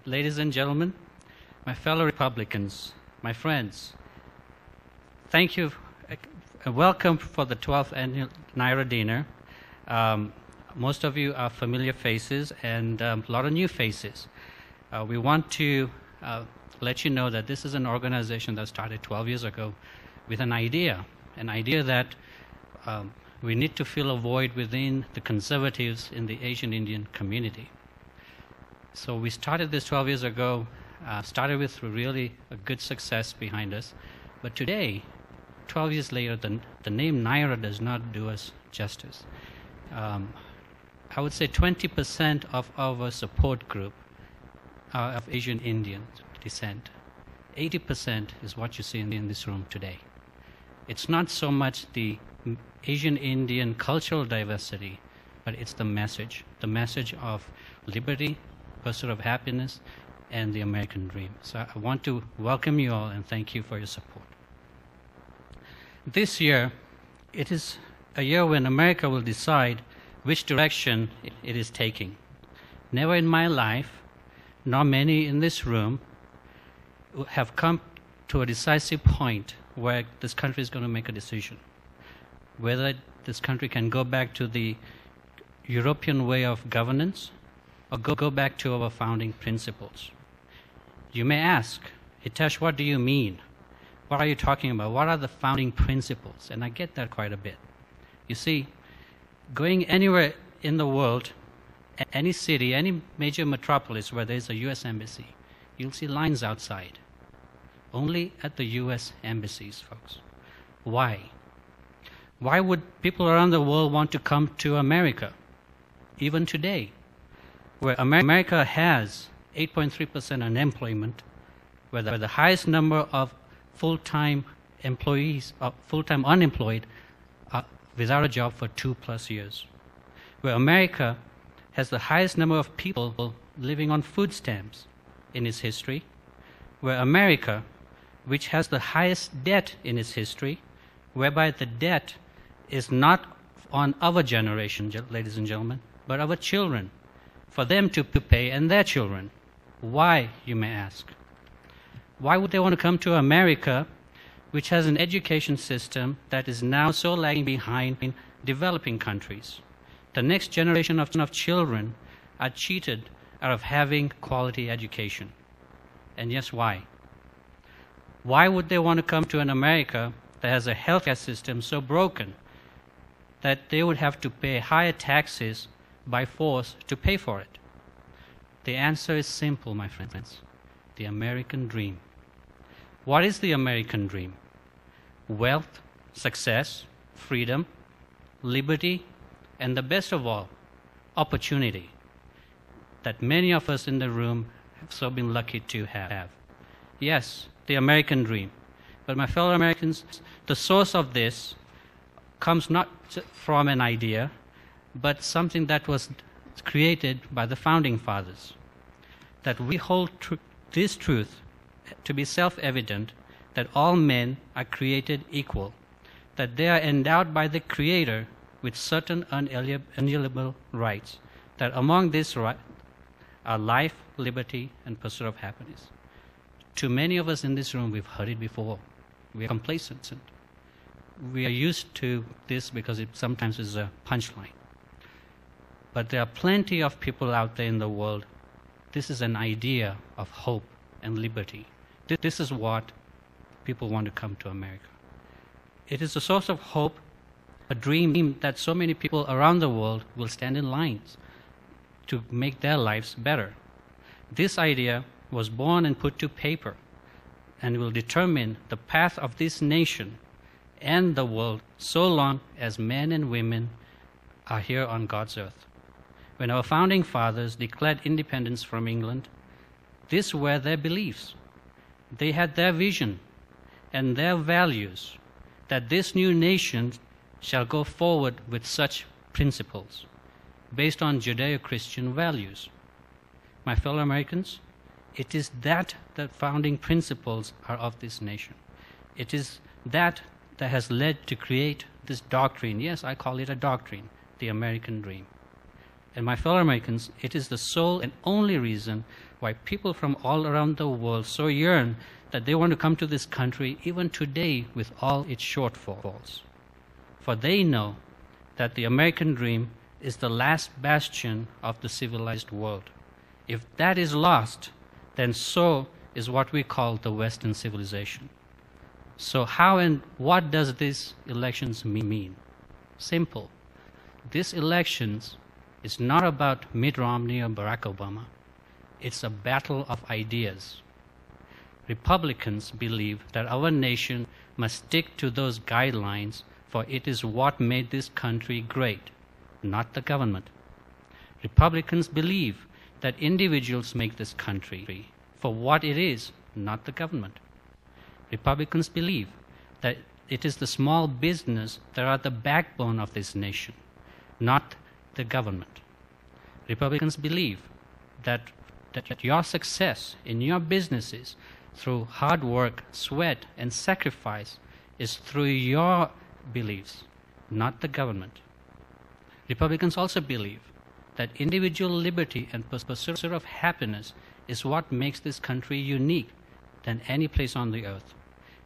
Ladies and gentlemen, my fellow Republicans, my friends, thank you. Welcome for the 12th annual NAIRA dinner. Most of you are familiar faces and a lot of new faces. We want to let you know that this is an organization that started 12 years ago with an idea that we need to fill a void within the conservatives in the Asian Indian community. So we started this 12 years ago, started with really a good success behind us. But today, 12 years later, the name NAIRA does not do us justice. I would say 20% of our support group are of Asian Indian descent. 80% is what you see in this room today. It's not so much the Asian Indian cultural diversity, but it's the message of liberty, pursuit of happiness, and the American dream. So I want to welcome you all and thank you for your support. This year, it is a year when America will decide which direction it is taking. Never in my life, nor many in this room, have come to a decisive point where this country is going to make a decision. Whether this country can go back to the European way of governance or go back to our founding principles. You may ask, Hitesh, what do you mean? What are you talking about? What are the founding principles? And I get that quite a bit. You see, going anywhere in the world, any city, any major metropolis where there's a U.S. embassy, you'll see lines outside. Only at the U.S. embassies, folks. Why? Why would people around the world want to come to America, even today, where America has 8.3% unemployment, where the highest number of full-time employees, full-time unemployed, are without a job for 2+ years, where America has the highest number of people living on food stamps in its history, where America, which has the highest debt in its history, whereby the debt is not on our generation, ladies and gentlemen, but our children, for them to pay and their children. Why, you may ask? Why would they want to come to America, which has an education system that is now so lagging behind developing countries? The next generation of children are cheated out of having quality education. And yes, why? Why would they want to come to an America that has a healthcare system so broken that they would have to pay higher taxes by force to pay for it? The answer is simple, my friends. The American dream. What is the American dream? Wealth, success, freedom, liberty, and the best of all, opportunity that many of us in the room have so been lucky to have. Yes, the American dream. But my fellow Americans, the source of this comes not from an idea, but something that was created by the Founding Fathers. That we hold this truth to be self-evident, that all men are created equal, that they are endowed by the Creator with certain unalienable rights, that among these rights are life, liberty, and pursuit of happiness. To many of us in this room, we've heard it before. We are complacent. We are used to this because it sometimes is a punchline. But there are plenty of people out there in the world. This is an idea of hope and liberty. This is what people want to come to America. It is a source of hope, a dream that so many people around the world will stand in lines to make their lives better. This idea was born and put to paper and will determine the path of this nation and the world so long as men and women are here on God's earth. When our founding fathers declared independence from England, these were their beliefs. They had their vision and their values that this new nation shall go forward with such principles based on Judeo-Christian values. My fellow Americans, it is that the founding principles are of this nation. It is that has led to create this doctrine. Yes, I call it a doctrine, the American dream. And my fellow Americans, it is the sole and only reason why people from all around the world so yearn that they want to come to this country even today with all its shortfalls. For they know that the American dream is the last bastion of the civilized world. If that is lost, then so is what we call the Western civilization. So how and what does these elections mean? Simple. These elections is not about Mitt Romney or Barack Obama. It's a battle of ideas. Republicans believe that our nation must stick to those guidelines, for it is what made this country great, not the government. Republicans believe that individuals make this country for what it is, not the government. Republicans believe that it is the small business that are the backbone of this nation, not the government. Republicans believe that your success in your businesses through hard work, sweat, and sacrifice is through your beliefs, not the government. Republicans also believe that individual liberty and pursuit of happiness is what makes this country unique than any place on the earth.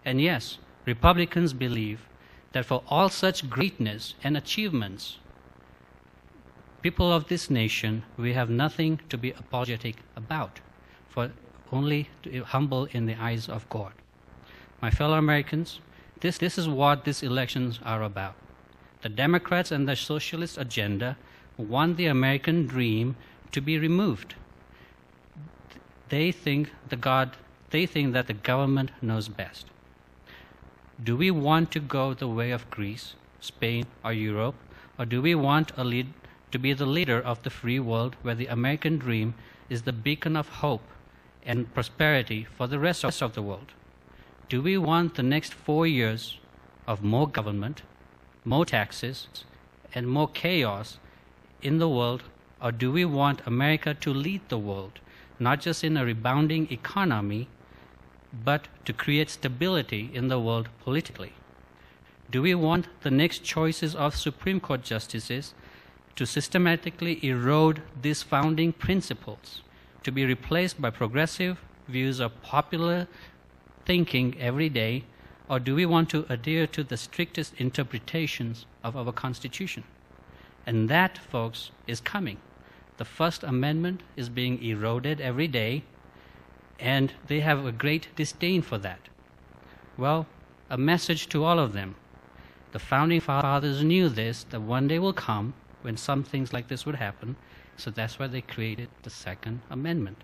And yes, Republicans believe that for all such greatness and achievements, people of this nation, we have nothing to be apologetic about, for only to be humble in the eyes of God. My fellow Americans, this is what these elections are about. The Democrats and the socialist agenda want the American dream to be removed. They think that the government knows best. Do we want to go the way of Greece, Spain, or Europe, or do we want to be the leader of the free world where the American dream is the beacon of hope and prosperity for the rest of the world? Do we want the next 4 years of more government, more taxes, and more chaos in the world, or do we want America to lead the world, not just in a rebounding economy, but to create stability in the world politically? Do we want the next choices of Supreme Court justices to systematically erode these founding principles, to be replaced by progressive views of popular thinking every day, or do we want to adhere to the strictest interpretations of our Constitution? And that, folks, is coming. The First Amendment is being eroded every day, and they have a great disdain for that. Well, a message to all of them. The Founding Fathers knew this, that one day will come when some things like this would happen, so that's why they created the Second Amendment.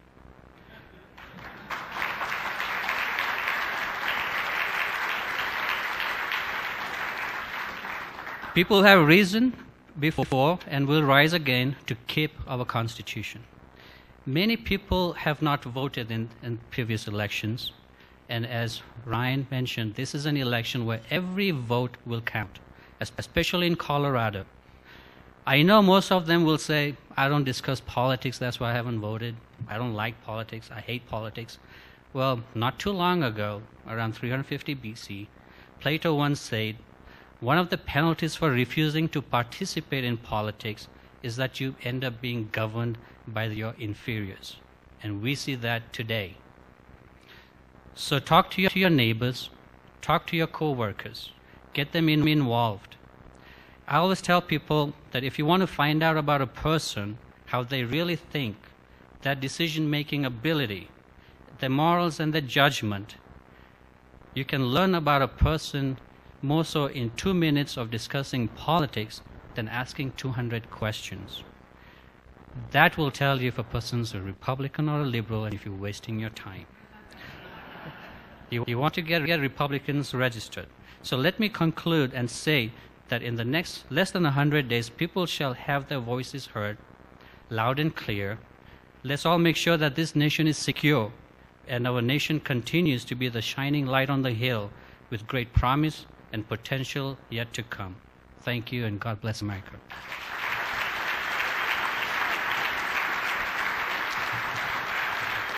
People have risen before and will rise again to keep our Constitution. Many people have not voted in previous elections, and as Ryan mentioned, this is an election where every vote will count, especially in Colorado. I know most of them will say, I don't discuss politics, that's why I haven't voted. I don't like politics, I hate politics. Well, not too long ago, around 350 BC, Plato once said, one of the penalties for refusing to participate in politics is that you end up being governed by your inferiors. And we see that today. So talk to your neighbors, talk to your co-workers, get them involved. I always tell people that if you want to find out about a person, how they really think, their decision-making ability, their morals and their judgment, you can learn about a person more so in 2 minutes of discussing politics than asking 200 questions. That will tell you if a person's a Republican or a liberal and if you're wasting your time. You want to get Republicans registered. So let me conclude and say that in the next less than 100 days, people shall have their voices heard, loud and clear. Let's all make sure that this nation is secure and our nation continues to be the shining light on the hill with great promise and potential yet to come. Thank you, and God bless America.